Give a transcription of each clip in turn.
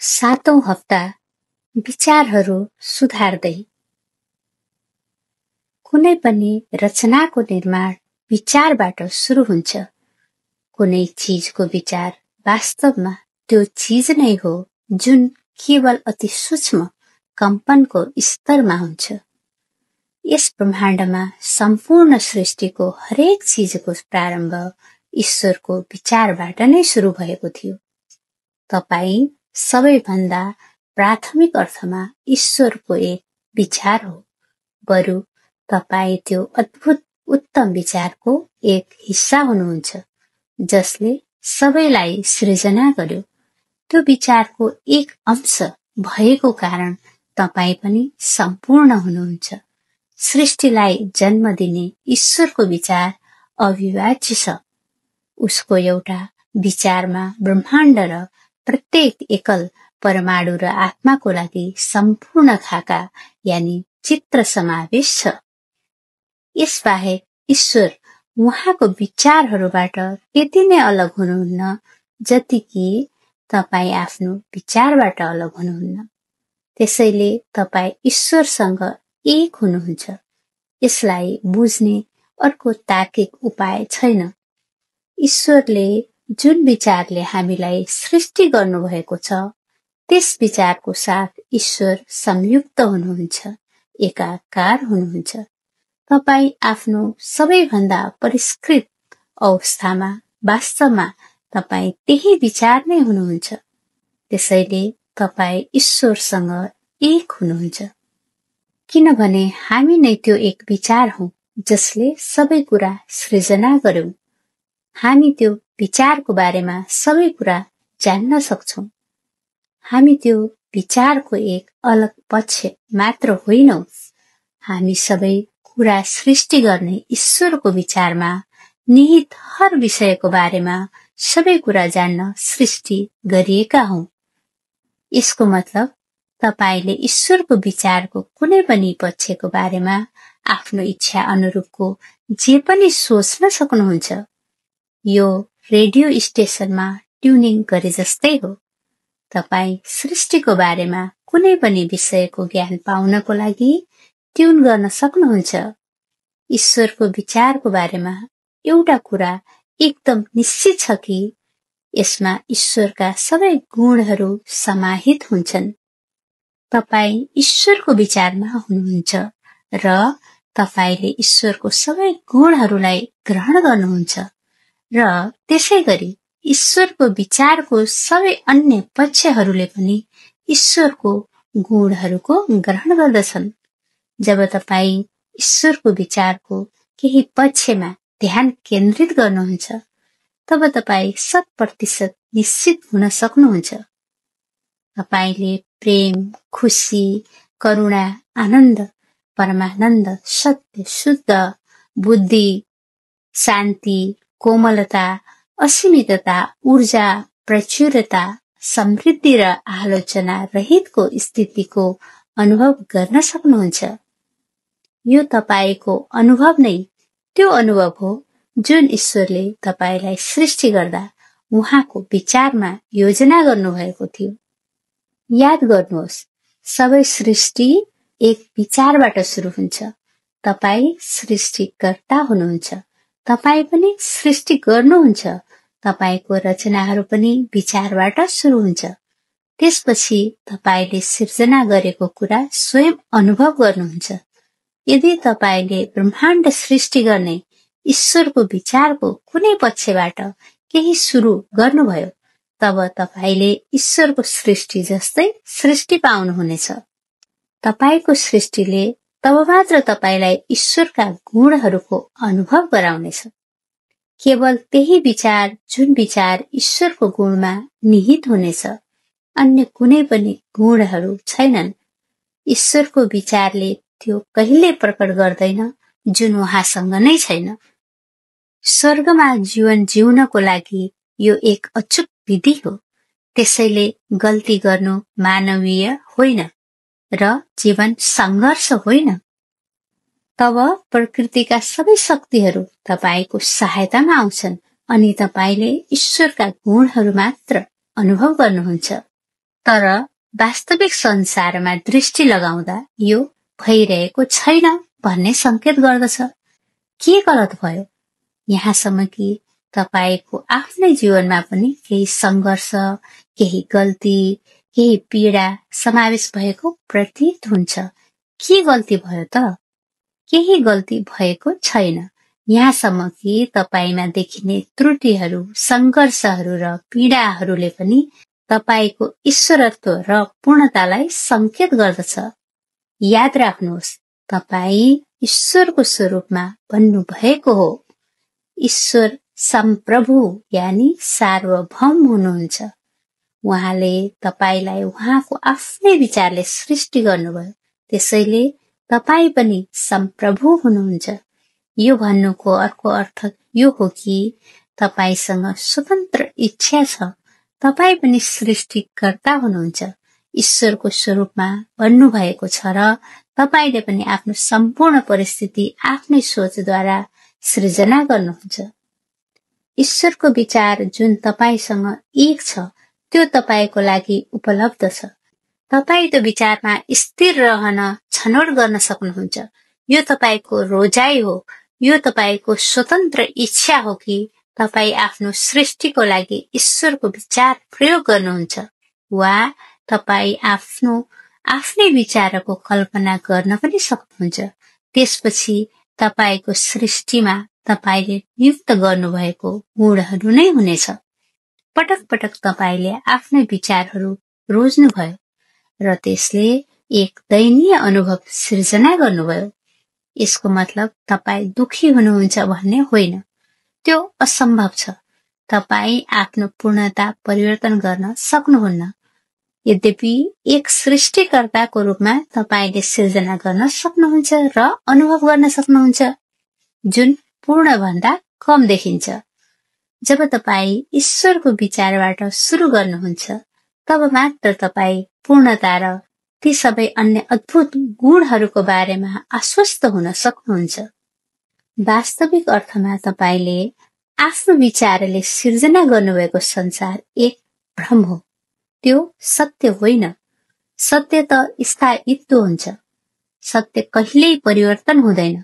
सातौं हप्ता विचारहरू सुधार्दै। कुनै पनि रचनाको निर्माण विचारबाट सुरु हुन्छ। कुनै चीजको विचार वास्तवमा त्यो चीज नै हो जुन केवल अति सूक्ष्म कम्पनको स्तरमा हुन्छ। यस ब्रह्माण्डमा सम्पूर्ण सृष्टिको हरेक चीजको प्रारम्भ ईश्वरको विचारबाट नै सुरु भएको थियो। तपाई सबैभन्दा प्राथमिक अर्थमा ईश्वरको एक विचार हो। बरु तपाई त्यो अद्भुत उत्तम विचारको एक हिस्सा हुनुहुन्छ जसले सबैलाई सृजना गर्यो। त्यो विचारको एक अंश भएको कारण तपाई पनि सम्पूर्ण हुनुहुन्छ। सृष्टिलाई जन्म दिने ईश्वरको विचार अविभाज्य छ। उसको एउटा विचारमा ब्रह्माण्ड र प्रत्येक एकल परमाणु र आत्माको लागि सम्पूर्ण खाका यानी चित्र समावेश छ। यसबाहेक ईश्वर उहाँको विचारहरूबाट त्यति नै अलग हुनुहुन्न जति कि तपाई आफ्नो विचारबाट अलग हुनुहुन्न। त्यसैले तपाई ईश्वरसँग एक हुनुहुन्छ। यसलाई बुझ्ने अर्को तार्किक उपाय छैन। ईश्वरले जुन विचारले हामीलाई सृष्टि गर्नुभएको छ त्यस विचारको साथ ईश्वर संयुक्त हुनुहुन्छ, एकाकार हुनुहुन्छ। तपाई आफ्नो सबैभन्दा परिष्कृत अवस्थामा वास्तवमा तपाई त्यही विचार नै हुनुहुन्छ। त्यसैले तपाई ईश्वरसँग एक हुनुहुन्छ। किनभने हामी नै त्यो एक विचार हौं जसले सबै कुरा सृजना गर्यौं। हामी त्यो विचारको बारेमा सबै कुरा जान्न सक्छौं। हामी त्यो विचारको एक अलग पक्ष मात्र होइनौं। हामी सबै कुरा सृष्टि गर्ने ईश्वरको विचारमा निहित हर विषयको बारेमा सबै कुरा जान्न सृष्टि गरिएका हौं। यसको मतलब तपाईले ईश्वरको विचारको कुनै पनि पक्षको बारेमा आफ्नो इच्छा अनुरूपको जे पनि सोच्न सक्नुहुन्छ। यो रेडियो स्टेशनमा ट्युनिङ गरे जस्तै हो। तपाई सृष्टिको बारेमा कुनै पनि विषयको ज्ञान पाउनको लागि ट्युन गर्न सक्नुहुन्छ। ईश्वरको विचारको बारेमा एउटा कुरा एकदम निश्चित छ कि यसमा ईश्वरका सबै गुणहरू समाहित हुन्छन्। तपाई ईश्वरको विचारमा हुनुहुन्छ र तपाईले ईश्वरको सबै गुणहरूलाई ग्रहण गर्नुहुन्छ र त्यसैगरी ईश्वरको विचारको सबै अन्य पक्षहरूले पनि ईश्वरको गुणहरूको ग्रहण गर्दछन्। जब तपाई ईश्वरको विचारको केही पक्षमा ध्यान केन्द्रित गर्नुहुन्छ तब तपाई 100% निश्चित हुन सक्नुहुन्छ। तपाईले प्रेम, खुशी, करुणा, आनन्द, परमानन्द, सत्य, शुद्ध, बुद्धि, शान्ति, कोमलता, असीमितता, ऊर्जा, प्रचुरता, समृद्धि र आलोचना रहितको स्थितिको अनुभव गर्न सक्नुहुन्छ। यो तपाईको अनुभव नै त्यो अनुभव हो जुन ईश्वरले तपाईलाई सृष्टि गर्दा उहाँको विचारमा योजना गर्नुभएको थियो। याद गर्नुहोस्, सबै सृष्टि एक विचारबाट सुरु हुन्छ। तपाई सृष्टिकर्ता हुनुहुन्छ। तपाई पनि सृष्टि गर्नुहुन्छ। तपाईको रचनाहरू पनि विचारबाट सुरु हुन्छ। त्यसपछि तपाईले सिर्जना गरेको कुरा स्वयं अनुभव गर्नुहुन्छ। यदि तपाईले ब्रह्माण्ड सृष्टि गर्ने ईश्वरको विचारको कुनै पक्षबाट केही सुरु गर्नुभयो तब तपाईले ईश्वरको सृष्टि जस्तै सृष्टि पाउनुहुनेछ। तपाईको सृष्टिले तब मात्र तपाईलाई ईश्वरका गुणहरूको अनुभव गराउनेछ। केवल त्यही विचार जुन विचार ईश्वरको गुणमा निहित हुनेछ। अन्य कुनै पनि गुणहरू छैनन्। ईश्वरको विचारले त्यो कहिले प्रकट गर्दैन जुन उहाँसँग नै छैन। स्वर्गमा जीवन जिउनको लागि यो एक अचूक विधि हो। त्यसैले गल्ती गर्नु मानवीय होइन र जीवन संघर्ष होइन। तब प्रकृतिका सबै शक्तिहरू तपाईको सहायतामा आउँछन् अनि तपाईले ईश्वरका गुणहरू मात्र अनुभव गर्नुहुन्छ। तर वास्तविक संसारमा दृष्टि लगाउँदा यो भइरहेको छैन भन्ने संकेत गर्दछ। के गलत भयो? यहाँसम्म कि तपाईको आफ्नै जीवनमा पनि केही संघर्ष, केही गल्ती, केही पीडा समावेश भएको प्रतीत हुन्छ। के गल्ती भयो त? केही गल्ती भएको छैन। यहाँसम्म कि तपाईमा देखिने त्रुटिहरू, संघर्षहरू र पीडाहरूले पनि तपाईको ईश्वरत्व र पूर्णतालाई संकेत गर्दछ। याद राख्नुहोस्, तपाई ईश्वरको स्वरूपमा बन्नु भएको हो। ईश्वर संप्रभु यानी सार्वभौम हुनुहुन्छ। उहाँले तपाईलाई उहाँको आफ्नै विचारले सृष्टि गर्नुभयो। त्यसैले तपाई पनि संप्रभु हुनुहुन्छ। यो भन्नुको अर्को अर्थ यो हो कि तपाईसँग स्वतन्त्र इच्छा छ। तपाई पनि सृष्टिकर्ता हुनुहुन्छ। ईश्वरको स्वरूपमा बन्नु भएको छ र तपाईले पनि आफ्नो सम्पूर्ण परिस्थिति आफ्नै सोचद्वारा सृजना गर्नुहुन्छ। ईश्वरको विचार जुन तपाईसँग एक छ, त्यो तपाईको लागि उपलब्ध छ। तपाई त्यो विचारमा स्थिर रहन छनौट गर्न सक्नुहुन्छ। यो तपाईको रोजाइ हो। यो तपाईको स्वतन्त्र इच्छा हो कि तपाई आफ्नो सृष्टिको लागि ईश्वरको विचार प्रयोग गर्नुहुन्छ वा तपाई आफ्नो आफ्नै विचारको कल्पना गर्न पनि सक्नुहुन्छ। त्यसपछि तपाईको सृष्टिमा तपाईले नियुक्त गर्नुभएको गुणहरू नै हुनेछ। पटक पटक तपाईले आफ्नै विचारहरू रोज्नुभयो र त्यसले एक दयनीय अनुभव सृजना गर्नुभयो। यसको मतलब तपाई दुखी हुनुहुन्छ भन्ने होइन। त्यो असम्भव छ। तपाई आफ्नो पूर्णता परिवर्तन गर्न सक्नुहुन्न। यद्यपि एक सृष्टिकर्ताको रूपमा तपाईले सृजना गर्न सक्नुहुन्छ र अनुभव गर्न सक्नुहुन्छ, जुन पूर्ण भन्दा कम देखिन्छ। जब तपाई ईश्वरको विचारबाट सुरु गर्नुहुन्छ, तब मात्र तपाई पूर्णता र ती सबै अन्य अद्भुत गुणहरूको बारेमा आश्वस्त हुन सक्नुहुन्छ। वास्तविक अर्थमा तपाईले आफ्नो विचारले सृजना गर्नुभएको संसार एक भ्रम हो। त्यो सत्य होइन। सत्य त स्थायित्व हुन्छ। सत्य कहिल्यै परिवर्तन हुँदैन।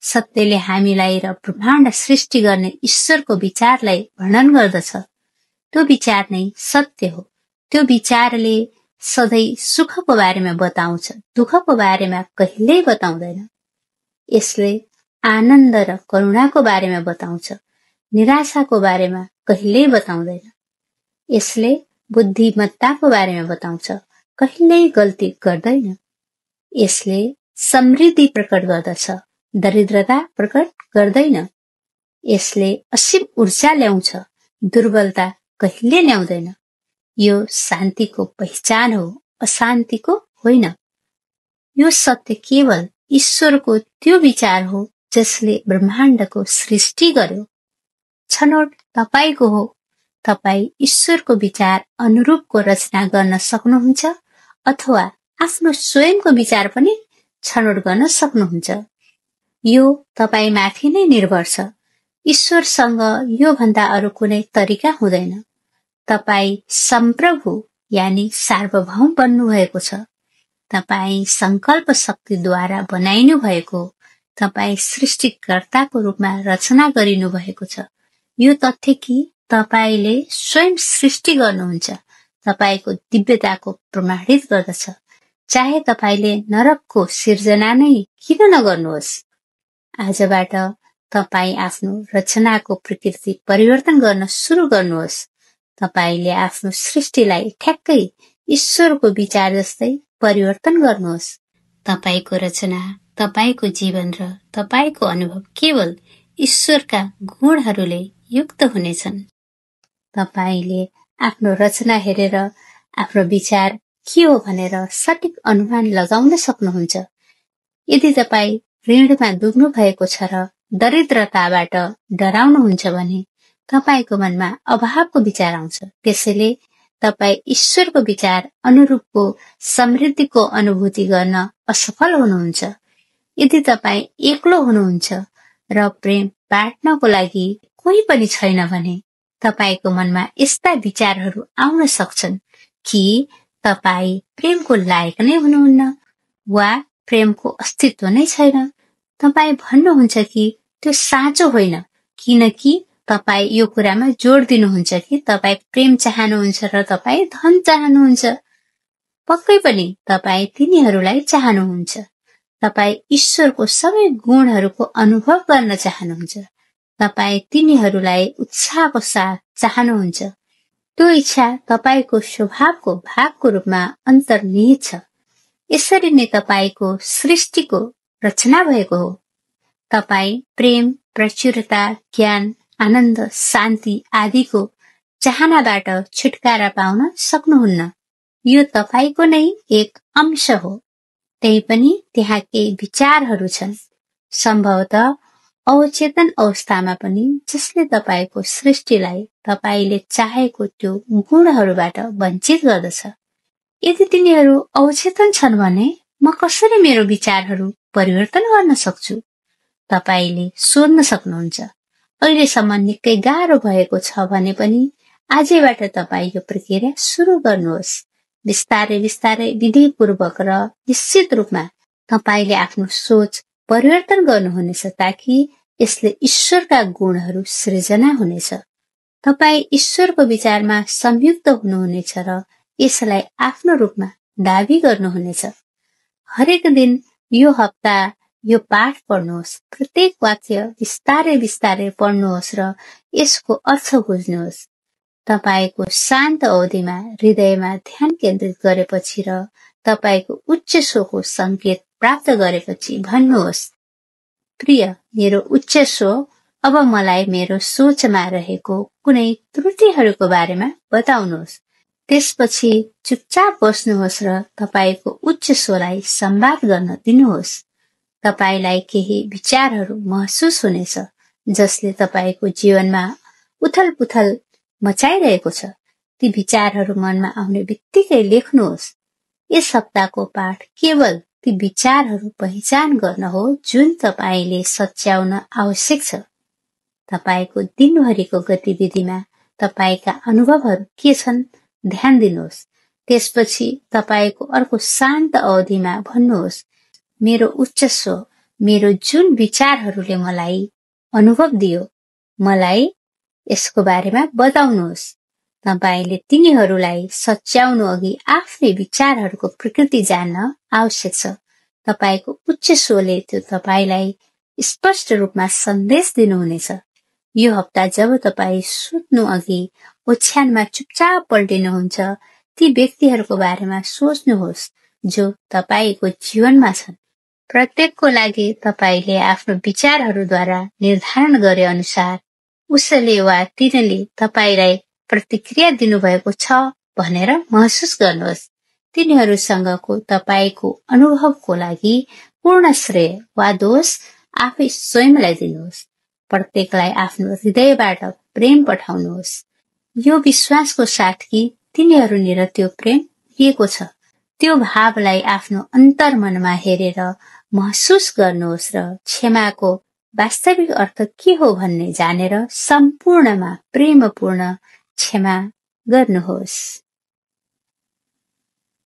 सत्यले हामीलाई र ब्रह्माण्ड सृष्टि गर्ने ईश्वरको विचारलाई वर्णन गर्दछ। त्यो विचार नै सत्य हो। त्यो विचारले सधैँ सुखको बारेमा बताउँछ, दुःखको बारेमा कहिल्यै बताउँदैन। यसले आनन्द र करुणाको बारेमा बताउँछ, निराशाको बारेमा कहिल्यै बताउँदैन। यसले बुद्धिमत्ताको बारेमा बताउँछ, कहिल्यै गल्ती गर्दैन। यसले समृद्धि प्रकट गर्दछ, दरिद्रता प्रकट गर्दैन। यसले असीम ऊर्जा ल्याउँछ, दुर्बलता कहिल्यै ल्याउँदैन। यो शान्तिको पहिचान हो, अशान्तिको होइन। यो सत्य केवल ईश्वरको त्यो विचार हो जसले ब्रह्माण्डको सृष्टि गर्यो। छनौट तपाईको हो। तपाई ईश्वरको विचार अनुरूपको रचना गर्न सक्नुहुन्छ अथवा आफ्नो स्वयंको विचार पनि छनौट गर्न सक्नुहुन्छ। यो तपाईमाथि नै निर्भर छ। ईश्वरसँग यो भन्दा अरू कुनै तरिका हुँदैन। तपाई संप्रभु यानी सार्वभौम बन्नु भएको छ। तपाई संकल्प शक्तिद्वारा बनाइनु भएको, तपाई सृष्टिकर्ताको रूपमा रचना गरिनु भएको छ। यो तथ्य कि तपाईले स्वयं सृष्टि गर्नुहुन्छ, तपाईको दिव्यताको प्रमाणित गर्दछ। चाहे तपाईले नरकको सिर्जना नै किन नगर्नुहोस्। आजबाट तपाई आफ्नो रचनाको प्रकृति परिवर्तन गर्न सुरु गर्नुहोस्। तपाईले आफ्नो सृष्टिलाई ठ्याक्कै ईश्वरको विचार जस्तै परिवर्तन गर्नुहोस्। तपाईको रचना, तपाईको जीवन र तपाईको अनुभव केवल ईश्वरका गुणहरूले युक्त हुनेछन्। तपाईले आफ्नो रचना हेरेर आफ्नो विचार के हो भनेर सठिक अनुमान लगाउन सक्नुहुन्छ। यदि तपाई ऋणमा डुब्नु भएको छ र दरिद्रताबाट डराउनुहुन्छ भने तपाईको मनमा अभावको विचार आउँछ। त्यसैले तपाई ईश्वरको विचार अनुरूपको समृद्धिको अनुभूति गर्न असफल हुनुहुन्छ। यदि तपाई एक्लो हुनुहुन्छ र प्रेम बाँड्नको लागि कोही पनि छैन भने तपाईको मनमा यस्ता विचारहरू आउन सक्छन् कि तपाई प्रेमको लायक नै हुनुहुन्न वा प्रेमको अस्तित्व नै छैन। तपाई भन्नुहुन्छ कि त्यो साँचो होइन, किनकि तपाई यो कुरामा जोड दिनुहुन्छ कि तपाई प्रेम चाहनुहुन्छ र तपाई धन चाहनुहुन्छ। पक्कै पनि तपाई तिनीहरूलाई चाहनुहुन्छ। तपाई ईश्वरको सबै गुणहरूको अनुभव गर्न चाहनुहुन्छ। तपाई तिनीहरूलाई उत्साहको साथ चाहनुहुन्छ। त्यो इच्छा तपाईको स्वभावको भागको रूपमा अन्तर्निहित छ। यसरी नै तपाईको सृष्टिको रचना भएको हो। तपाई प्रेम, प्रचुरता, ज्ञान, आनन्द, शान्ति आदिको चाहनाबाट छुटकारा पाउन सक्नुहुन्न। यो तपाईको नै एक अंश हो। त्यही पनि त्यहाँ केही विचारहरू छन्, सम्भवतः अवचेतन अवस्थामा पनि, जसले तपाईको सृष्टिलाई तपाईले चाहेको त्यो गुणहरूबाट वञ्चित गर्दछ। यदि तिनीहरू अवचेतन छन् भने म कसरी मेरो विचारहरू परिवर्तन गर्न सक्छु? तपाईले सोध्न सक्नुहुन्छ। अहिलेसम्म निकै गाह्रो भएको छ भने पनि आजैबाट तपाई यो प्रक्रिया सुरु गर्नुहोस्। बिस्तारै बिस्तारै विधिपूर्वक र निश्चित रूपमा तपाईले आफ्नो सोच परिवर्तन गर्नुहुनेछ ताकि यसले ईश्वरका गुणहरू सृजना हुनेछ। तपाई ईश्वरको विचारमा संयुक्त हुनुहुनेछ र यसलाई आफ्नो रूपमा दाबी गर्नुहुनेछ। हरेक दिन यो हप्ता यो पाठ पढ्नुहोस्। प्रत्येक वाक्य बिस्तारै बिस्तारै पढ्नुहोस् र यसको अर्थ बुझ्नुहोस्। तपाईको शान्त अवधिमा हृदयमा ध्यान केन्द्रित गरेपछि र तपाईको उच्च स्वको संकेत प्राप्त गरेपछि भन्नुहोस्, प्रिय मेरो उच्च स्व, अब मलाई मेरो सोचमा रहेको कुनै त्रुटिहरूको बारेमा बताउनुहोस्। त्यसपछि चुपचाप बस्नुहोस् र तपाईको उच्च स्वलाई संवाद गर्न दिनुहोस्। तपाईलाई केही विचारहरू महसुस हुनेछ जसले तपाईको जीवनमा उथलपुथल मचाइरहेको छ। ती विचारहरू मनमा आउने बित्तिकै लेख्नुहोस्। यस हप्ताको पाठ केवल ती विचारहरू पहिचान गर्न हो जुन तपाईले सच्याउन आवश्यक छ। तपाईको दिनभरिको गतिविधिमा तपाईका अनुभवहरू के छन् ध्यान दिनुहोस्। त्यसपछि तपाईको अर्को शान्त अवधिमा भन्नुहोस्, मेरो उच्च स्व, मेरो जुन विचारहरूले मलाई अनुभव दियो, मलाई यसको बारेमा बताउनुहोस्। तपाईले तिनीहरूलाई सच्याउनु अघि आफ्नै विचारहरूको प्रकृति जान्न आवश्यक छ। तपाईको उच्च स्वले त्यो तपाईलाई स्पष्ट रूपमा सन्देश दिनुहुनेछ। यो हप्ता जब तपाई सुत्नु अघि ओछ्यानमा चुपचाप पल्टिनुहुन्छ, ती व्यक्तिहरूको बारेमा सोच्नुहोस् जो तपाईको जीवनमा छन्। प्रत्येकको लागि तपाईले आफ्नो विचारहरूद्वारा निर्धारण गरे अनुसार उसले वा तिनले तपाईलाई प्रतिक्रिया दिनुभएको छ भनेर महसुस गर्नुहोस्। तिनीहरूसँगको तपाईको अनुभवको लागि पूर्ण श्रेय वा दोष आफै स्वयंलाई दिनुहोस्। प्रत्येकलाई आफ्नो हृदयबाट प्रेम पठाउनुहोस्, यो विश्वासको साथ कि तिनीहरूनिर त्यो प्रेम दिएको छ। त्यो भावलाई आफ्नो अन्तर्मनमा हेरेर महसुस गर्नुहोस् र क्षमाको वास्तविक अर्थ के हो भन्ने जानेर सम्पूर्णमा प्रेमपूर्ण क्षमा गर्नुहोस्।